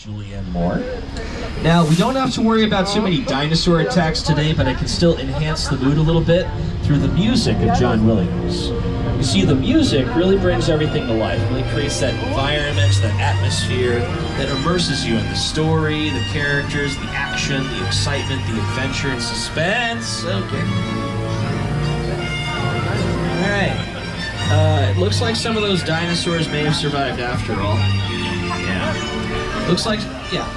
Julianne Moore. Now, we don't have to worry about too many dinosaur attacks today, but I can still enhance the mood a little bit through the music of John Williams. You see, the music really brings everything to life, really creates that environment, that atmosphere that immerses you in the story, the characters, the action, the excitement, the adventure, and suspense. Okay. Alright. It looks like some of those dinosaurs may have survived after all. Yeah. Looks like, yeah.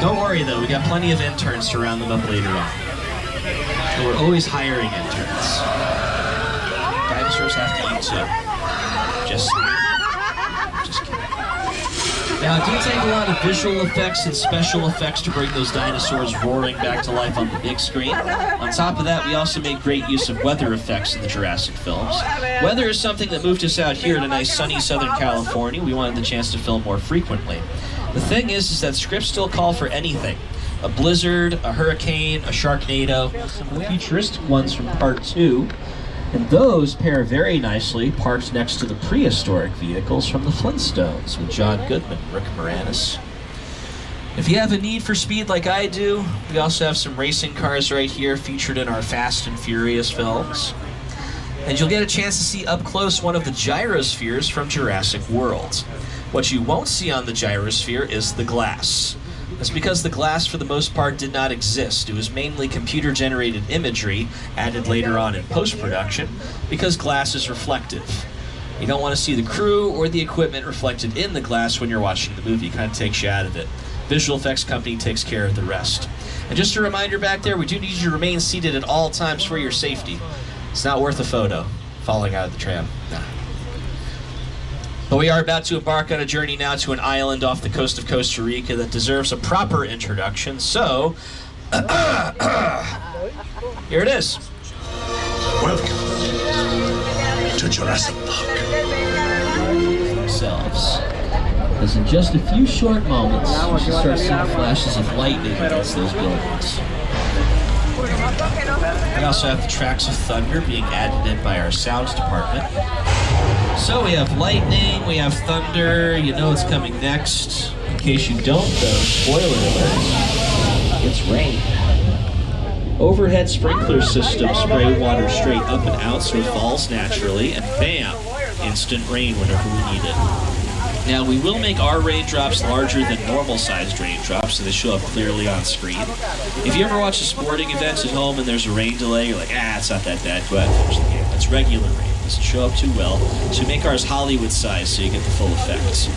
Don't worry though, we got plenty of interns to round them up later on. And we're always hiring interns. Dinosaurs have to eat too. Just kidding. Now, it did take a lot of visual effects and special effects to bring those dinosaurs roaring back to life on the big screen. On top of that, we also made great use of weather effects in the Jurassic films. Weather is something that moved us out here to nice sunny Southern California. We wanted the chance to film more frequently. The thing is that scripts still call for anything. A blizzard, a hurricane, a sharknado, some futuristic ones from Part 2. And those pair very nicely parked next to the prehistoric vehicles from the Flintstones with John Goodman and Rick Moranis. If you have a need for speed like I do, we also have some racing cars right here featured in our Fast and Furious films. And you'll get a chance to see up close one of the Gyro Spheres from Jurassic World. What you won't see on the Gyro Sphere is the glass. That's because the glass, for the most part, did not exist. It was mainly computer-generated imagery, added later on in post-production, because glass is reflective. You don't want to see the crew or the equipment reflected in the glass when you're watching the movie. It kind of takes you out of it. Visual effects company takes care of the rest. And just a reminder back there, we do need you to remain seated at all times for your safety. It's not worth a photo falling out of the tram. Nah. But we are about to embark on a journey now to an island off the coast of Costa Rica that deserves a proper introduction, so here it is. Welcome to Jurassic Park. Themselves. Because in just a few short moments, you should start seeing flashes of lightning against those buildings. We also have the tracks of thunder being added in by our sound department. So we have lightning, we have thunder, you know what's coming next. In case you don't though, spoiler alert, it's rain. Overhead sprinkler systems spray water straight up and out so it falls naturally, and bam, instant rain whenever we need it. Now, we will make our raindrops larger than normal-sized raindrops so they show up clearly on screen. If you ever watch a sporting event at home and there's a rain delay, you're like, it's not that bad, go ahead and finish the game. That's regular rain. It doesn't show up too well, so we make ours Hollywood-sized so you get the full effect.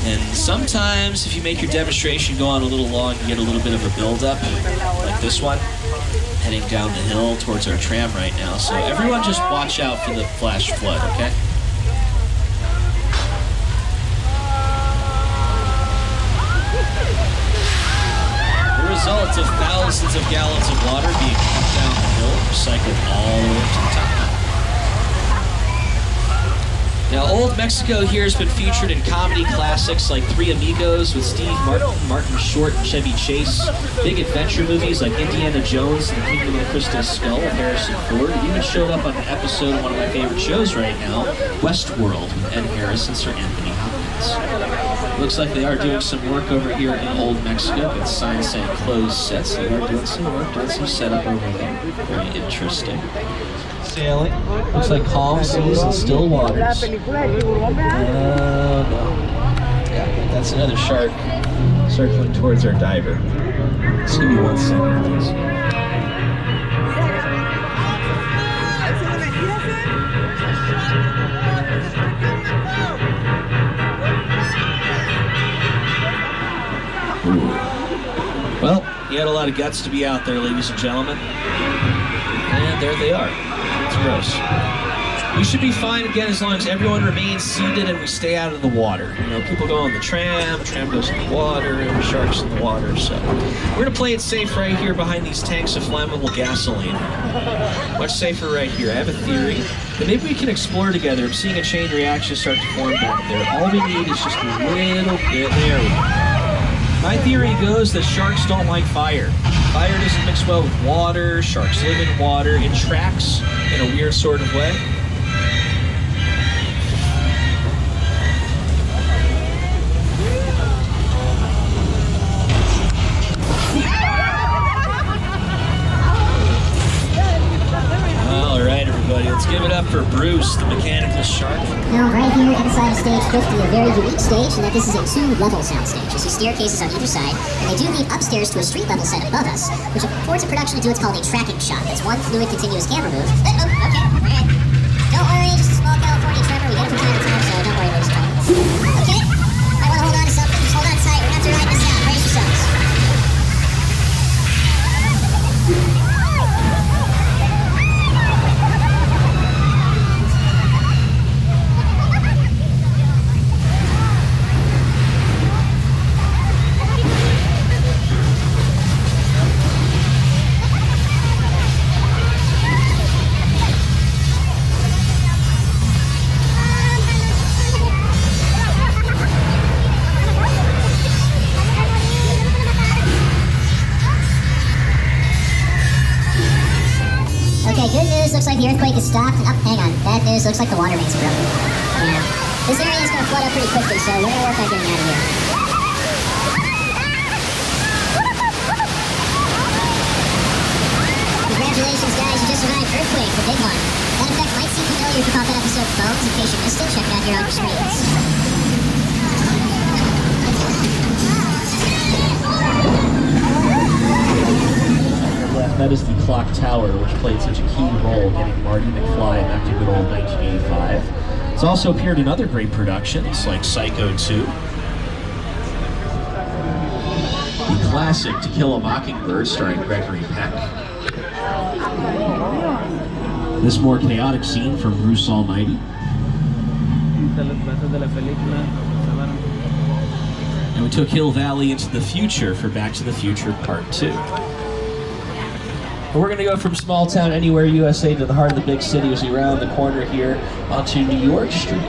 And sometimes, if you make your demonstration go on a little long, you get a little bit of a build-up, like this one, heading down the hill towards our tram right now. So everyone just watch out for the flash flood, okay? The result of thousands of gallons of water being pumped down the hill, recycled all the way to the top. Now, Old Mexico here has been featured in comedy classics like Three Amigos with Steve Martin Short and Chevy Chase, big adventure movies like Indiana Jones and the Kingdom of the Crystal Skull with Harrison Ford. It even showed up on an episode of one of my favorite shows right now, Westworld, with Ed Harris and Sir Anthony Hopkins. Looks like they are doing some work over here in Old Mexico. Got signs saying closed sets. They are doing some work, doing some setup over there. Very interesting. Sailing. Looks like calm seas and still waters. No. Yeah, that's another shark circling towards our diver. Just give me 1 second, please. You had a lot of guts to be out there, ladies and gentlemen. And there they are. It's gross. We should be fine again as long as everyone remains seated and we stay out of the water. You know, people go on the tram goes in the water, and the sharks in the water, so. We're gonna play it safe right here behind these tanks of flammable gasoline. Much safer right here. I have a theory that maybe we can explore together. I'm seeing a chain reaction start to form back there. All we need is just a little bit. There we go. My theory goes that sharks don't like fire. Fire doesn't mix well with water. Sharks live in water. It tracks in a weird sort of way. Let's give it up for Bruce, the mechanical shark. Now, right here inside of stage 50, a very unique stage, and that this is a 2-level soundstage. You see staircases on either side, and they do lead upstairs to a street-level set above us, which affords a production to do what's called a tracking shot. That's one fluid continuous camera move. Oh, okay, all right. Don't worry, just a small California tremor. We get it from time to time, so don't worry, ladies and gentlemen. Okay, I want to hold on to something. Just hold on tight. We're going to have to ride this out. Brace yourselves. Okay, good news, looks like the earthquake has stopped. Oh, hang on. Bad news, looks like the water mains are broken. Yeah. This area is going to flood up pretty quickly, so we're going to work on getting out of here. Congratulations, guys, you just survived earthquake, the big one. That effect might seem familiar if you caught that episode of Bones. In case you missed it, check it out here on your screens. That is the Clocktower, which played such a key role getting Marty McFly back to good old 1985. It's also appeared in other great productions like Psycho 2, the classic To Kill a Mockingbird starring Gregory Peck, this more chaotic scene from Bruce Almighty, and we took Hill Valley into the future for Back to the Future Part 2. We're going to go from small town anywhere USA to the heart of the big city as we round the corner here onto New York Street.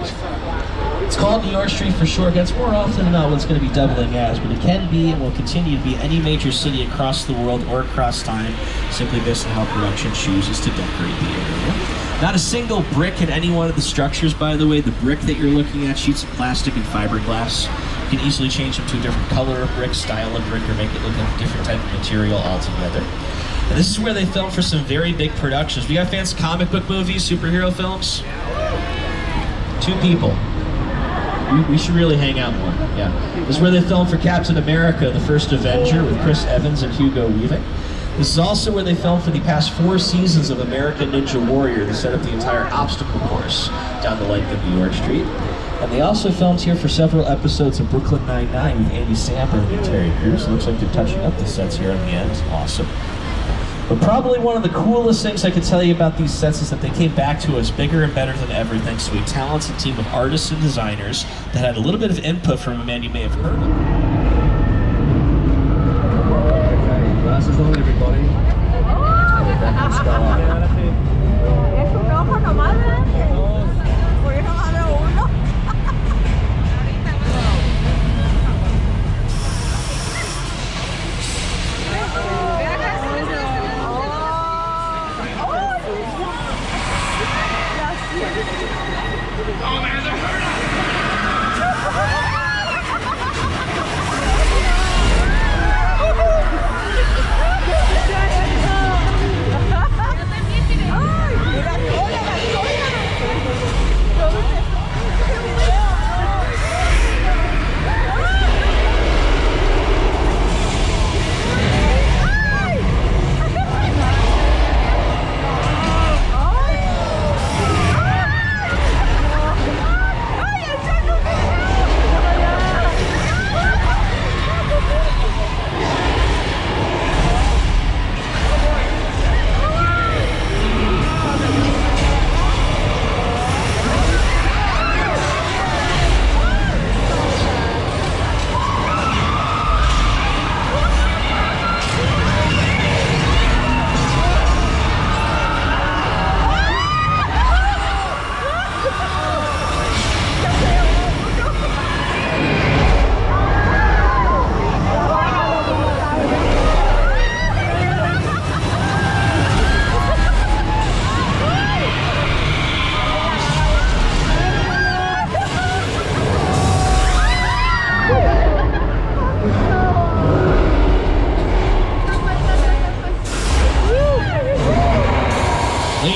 It's called New York Street for short. That's more often than not what it's going to be doubling as, but it can be and will continue to be any major city across the world or across time, simply based on how production chooses to decorate the area. Not a single brick in any one of the structures, by the way. The brick that you're looking at, sheets of plastic and fiberglass. You can easily change them to a different color of brick, style of brick, or make it look like a different type of material altogether. And this is where they film for some very big productions. We got fans of comic book movies, superhero films? 2 people. We should really hang out more, yeah. This is where they filmed for Captain America, the First Avenger, with Chris Evans and Hugo Weaving. This is also where they filmed for the past 4 seasons of American Ninja Warrior. They set up the entire obstacle course down the length of New York Street. And they also filmed here for several episodes of Brooklyn Nine-Nine with Andy Samberg and Terry Crews. Looks like they're touching up the sets here in the end. Awesome. But probably one of the coolest things I can tell you about these sets is that they came back to us bigger and better than ever thanks to a talented team of artists and designers that had a little bit of input from a man you may have heard of. Glasses on, everybody. Es un ojo nomás, ¿verdad? Por eso abre uno.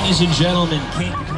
ladies and gentlemen, King